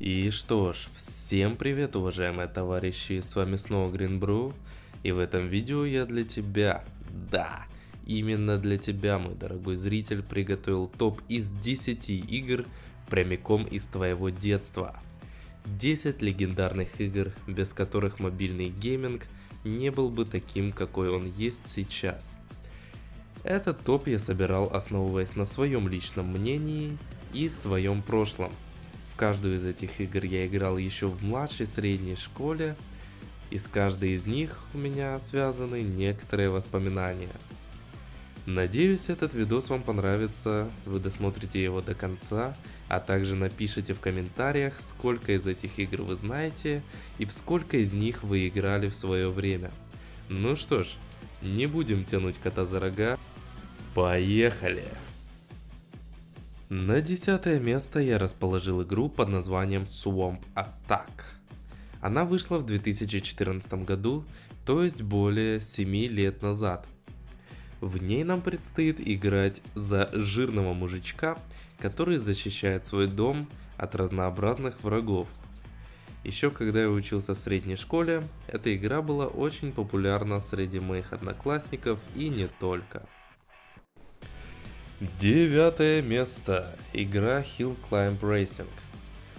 И что ж, всем привет, уважаемые товарищи, с вами снова GreenBrew, и в этом видео я для тебя, да, именно для тебя, мой дорогой зритель, приготовил топ из 10 игр прямиком из твоего детства. 10 легендарных игр, без которых мобильный гейминг не был бы таким, какой он есть сейчас. Этот топ я собирал, основываясь на своем личном мнении и своем прошлом. В каждую из этих игр я играл еще в младшей средней школе, и с каждой из них у меня связаны некоторые воспоминания. Надеюсь, этот видос вам понравится, вы досмотрите его до конца, а также напишите в комментариях, сколько из этих игр вы знаете и в сколько из них вы играли в свое время. Ну что ж, не будем тянуть кота за рога, поехали! На 10 место я расположил игру под названием Swamp Attack. Она вышла в 2014 году, то есть более 7 лет назад. В ней нам предстоит играть за жирного мужичка, который защищает свой дом от разнообразных врагов. Еще когда я учился в средней школе, эта игра была очень популярна среди моих одноклассников и не только. 9 место. Игра Hill Climb Racing.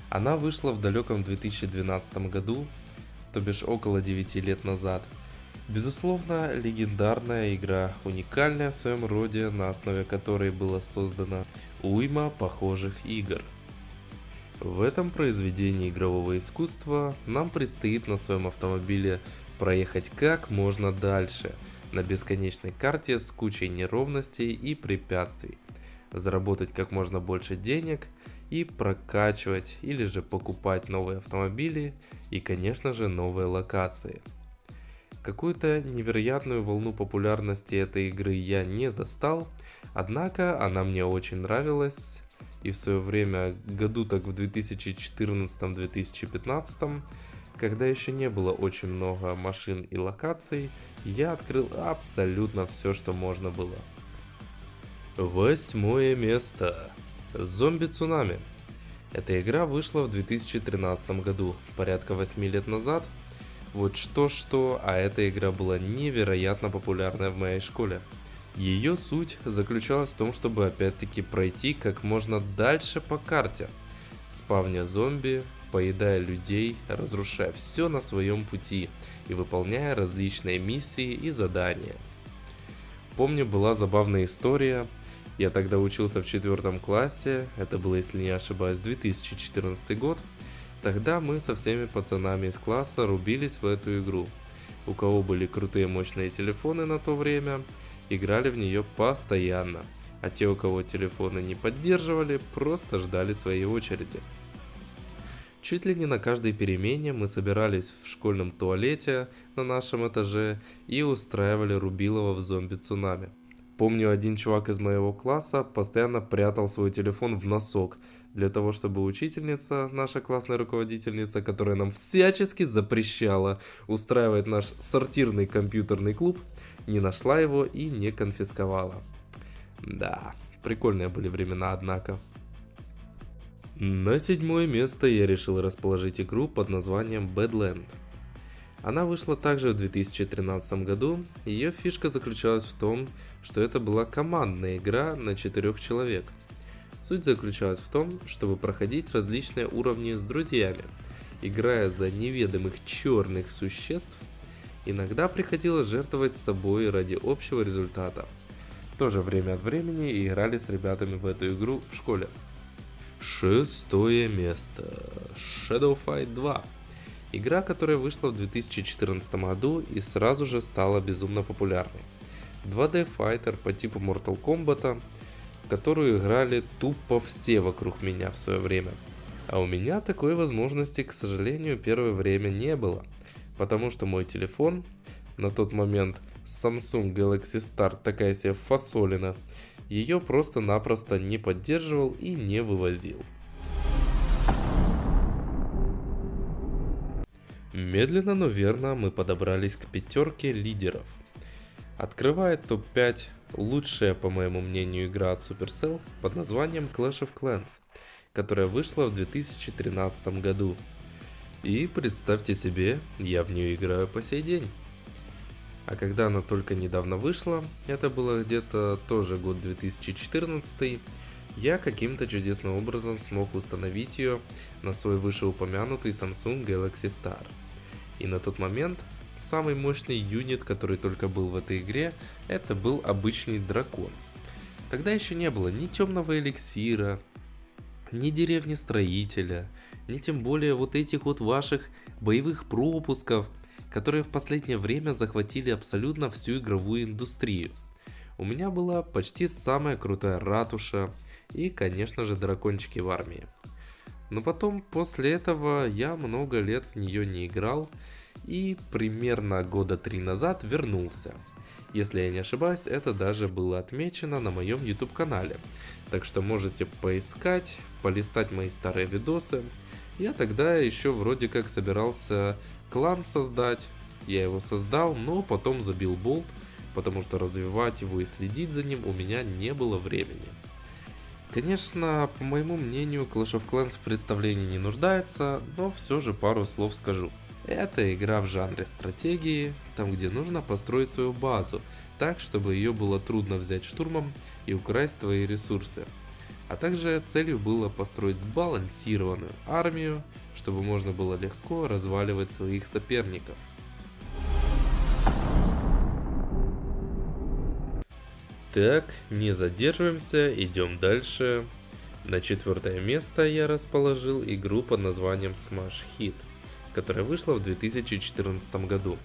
Она вышла в далеком 2012 году, то бишь около 9 лет назад. Безусловно, легендарная игра, уникальная в своем роде, на основе которой было создано уйма похожих игр. В этом произведении игрового искусства нам предстоит на своем автомобиле проехать как можно дальше, на бесконечной карте с кучей неровностей и препятствий, заработать как можно больше денег и прокачивать или же покупать новые автомобили и, конечно же, новые локации. Какую-то невероятную волну популярности этой игры я не застал, однако она мне очень нравилась, и в свое время, году так в 2014-2015, когда еще не было очень много машин и локаций, я открыл абсолютно все, что можно было. 8 место. Зомби Цунами. Эта игра вышла в 2013 году, порядка 8 лет назад. Вот что-что, а эта игра была невероятно популярная в моей школе. Ее суть заключалась в том, чтобы опять-таки пройти как можно дальше по карте, спавня зомби, поедая людей, разрушая все на своем пути и выполняя различные миссии и задания. Помню, была забавная история. Я тогда учился в 4 классе, это было, если не ошибаюсь, 2014 год. Тогда мы со всеми пацанами из класса рубились в эту игру. У кого были крутые мощные телефоны на то время, играли в нее постоянно, а те, у кого телефоны не поддерживали, просто ждали своей очереди. Чуть ли не на каждой перемене мы собирались в школьном туалете на нашем этаже и устраивали рубилово в зомби-цунами. Помню, один чувак из моего класса постоянно прятал свой телефон в носок, для того, чтобы учительница, наша классная руководительница, которая нам всячески запрещала устраивать наш сортирный компьютерный клуб, не нашла его и не конфисковала. Да, прикольные были времена, однако. На 7 место я решил расположить игру под названием Badland. Она вышла также в 2013 году, ее фишка заключалась в том, что это была командная игра на 4 человек. Суть заключалась в том, чтобы проходить различные уровни с друзьями, играя за неведомых черных существ. Иногда приходилось жертвовать собой ради общего результата. Тоже время от времени играли с ребятами в эту игру в школе. 6 место. Shadow Fight 2. Игра, которая вышла в 2014 году и сразу же стала безумно популярной. 2D файтер по типу Mortal Kombat, в которую играли тупо все вокруг меня в свое время. А у меня такой возможности, к сожалению, первое время не было, потому что мой телефон, на тот момент Samsung Galaxy Star, такая себе фасолина, ее просто-напросто не поддерживал и не вывозил. Медленно, но верно мы подобрались к 5 лидеров. Открывает топ-5 лучшая, по моему мнению, игра от Supercell под названием Clash of Clans. которая вышла в 2013 году. И представьте себе, я в нее играю по сей день. А когда она только недавно вышла, это было где-то тоже год 2014, я каким-то чудесным образом смог установить ее на свой вышеупомянутый Samsung Galaxy Star. И на тот момент самый мощный юнит, который только был в этой игре, это был обычный дракон. Тогда еще не было ни темного эликсира, ни деревни строителя, ни тем более вот этих вот ваших боевых пропусков, которые в последнее время захватили абсолютно всю игровую индустрию. У меня была почти самая крутая ратуша и, конечно же, дракончики в армии. Но потом, после этого, я много лет в нее не играл и примерно года 3 назад вернулся. Если я не ошибаюсь, это даже было отмечено на моем YouTube канале. Так что можете поискать, полистать мои старые видосы. Я тогда еще вроде как собирался клан создать. Я его создал, но потом забил болт, потому что развивать его и следить за ним у меня не было времени. Конечно, по моему мнению, Clash of Clans в представлении не нуждается, но все же пару слов скажу. Это игра в жанре стратегии, там где нужно построить свою базу, так чтобы ее было трудно взять штурмом и украсть твои ресурсы. А также целью было построить сбалансированную армию, чтобы можно было легко разваливать своих соперников. Так, не задерживаемся, идем дальше. На 4 место я расположил игру под названием Smash Hit, которая вышла в 2014 году.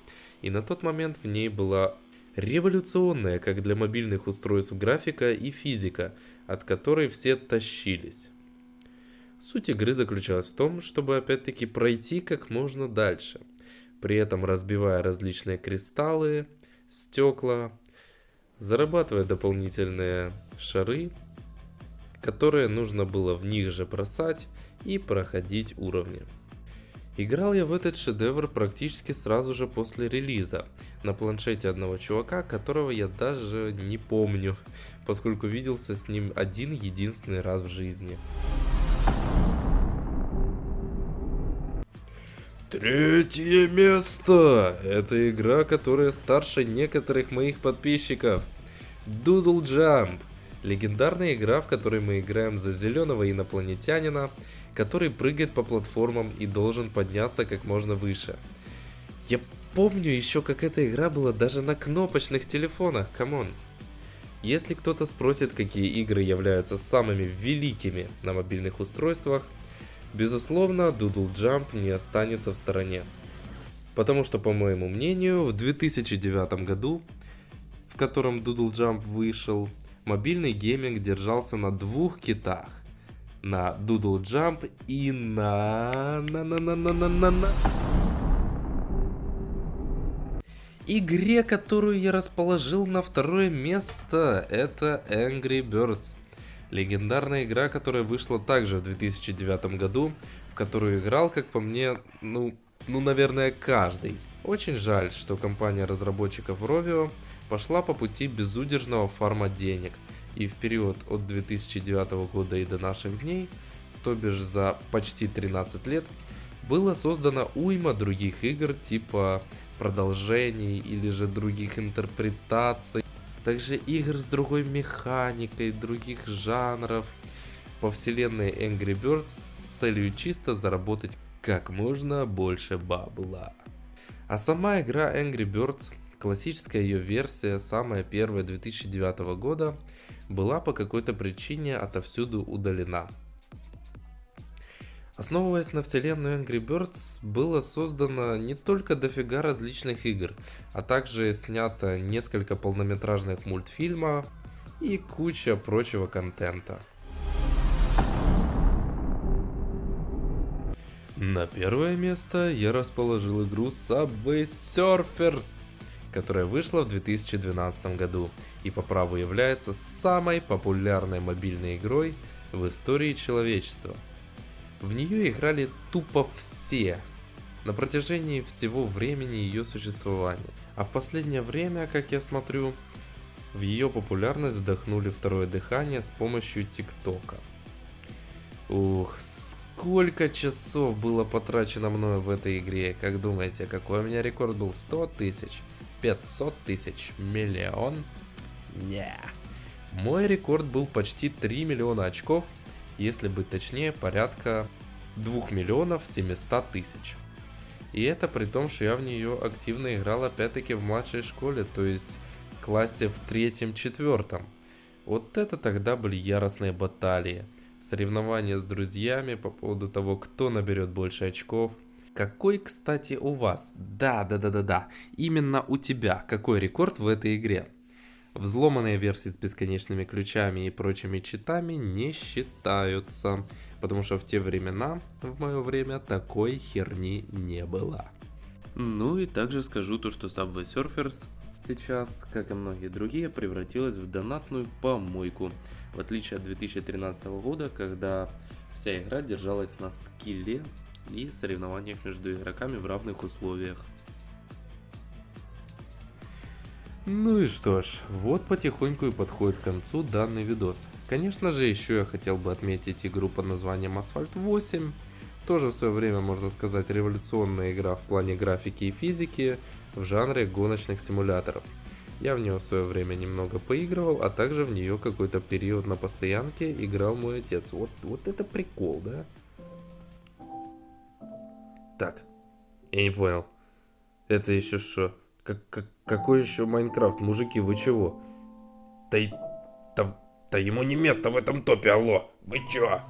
И на тот момент в ней была революционная как для мобильных устройств графика и физика, от которой все тащились. Суть игры заключалась в том, чтобы опять-таки пройти как можно дальше, при этом разбивая различные кристаллы, стекла, зарабатывая дополнительные шары, которые нужно было в них же бросать и проходить уровни. Играл я в этот шедевр практически сразу же после релиза, на планшете одного чувака, которого я даже не помню, поскольку виделся с ним один единственный раз в жизни. Третье место! Это игра, которая старше некоторых моих подписчиков. Doodle Jump. Легендарная игра, в которой мы играем за зеленого инопланетянина, который прыгает по платформам и должен подняться как можно выше. Я помню еще, как эта игра была даже на кнопочных телефонах, камон. Если кто-то спросит, какие игры являются самыми великими на мобильных устройствах, безусловно, Doodle Jump не останется в стороне. Потому что, по моему мнению, в 2009 году, в котором Doodle Jump вышел, мобильный гейминг держался на двух китах. На Doodle Jump и на игре, которую я расположил на 2 место. Это Angry Birds. Легендарная игра, которая вышла также в 2009 году, в которую играл, как по мне, наверное, каждый. Очень жаль, что компания разработчиков Rovio пошла по пути безудержного фарма денег, и в период от 2009 года и до наших дней, то бишь за почти 13 лет, было создано уйма других игр типа продолжений или же других интерпретаций, также игр с другой механикой, других жанров по вселенной Angry Birds с целью чисто заработать как можно больше бабла. А сама игра Angry Birds, классическая ее версия, самая первая 2009 года, была по какой-то причине отовсюду удалена. Основываясь на вселенную Angry Birds, было создано не только дофига различных игр, а также снято несколько полнометражных мультфильмов и куча прочего контента. На 1 место я расположил игру Subway Surfers, которая вышла в 2012 году и по праву является самой популярной мобильной игрой в истории человечества. В нее играли тупо все на протяжении всего времени ее существования. А в последнее время, как я смотрю, в ее популярность вдохнули второе дыхание с помощью ТикТока. Ух, сколько часов было потрачено мною в этой игре. Как думаете, какой у меня рекорд был? 100 тысяч? 500 тысяч? Миллион? Не. Мой рекорд был почти 3 миллиона очков, если быть точнее, порядка 2 миллионов 700 тысяч. И это при том, что я в нее активно играл опять-таки в младшей школе, то есть в классе в 3-4. Вот это тогда были яростные баталии. Соревнования с друзьями по поводу того, кто наберет больше очков. Какой, кстати, у вас? Да. Именно у тебя. Какой рекорд в этой игре? Взломанные версии с бесконечными ключами и прочими читами не считаются, потому что в те времена, в мое время, такой херни не было. Ну и также скажу то, что Subway Surfers сейчас, как и многие другие, превратилась в донатную помойку. В отличие от 2013 года, когда вся игра держалась на скилле и соревнованиях между игроками в равных условиях. Ну и что ж, вот потихоньку и подходит к концу данный видос. Конечно же, еще я хотел бы отметить игру под названием Asphalt 8. Тоже в свое время, можно сказать, революционная игра в плане графики и физики в жанре гоночных симуляторов. Я в нее в свое время немного поигрывал, а также в нее какой-то период на постоянке играл мой отец. Вот это прикол, да? Так, я не понял. Это еще что? Какой еще Майнкрафт? Мужики, вы чего? Да ему не место в этом топе, алло! Вы чё?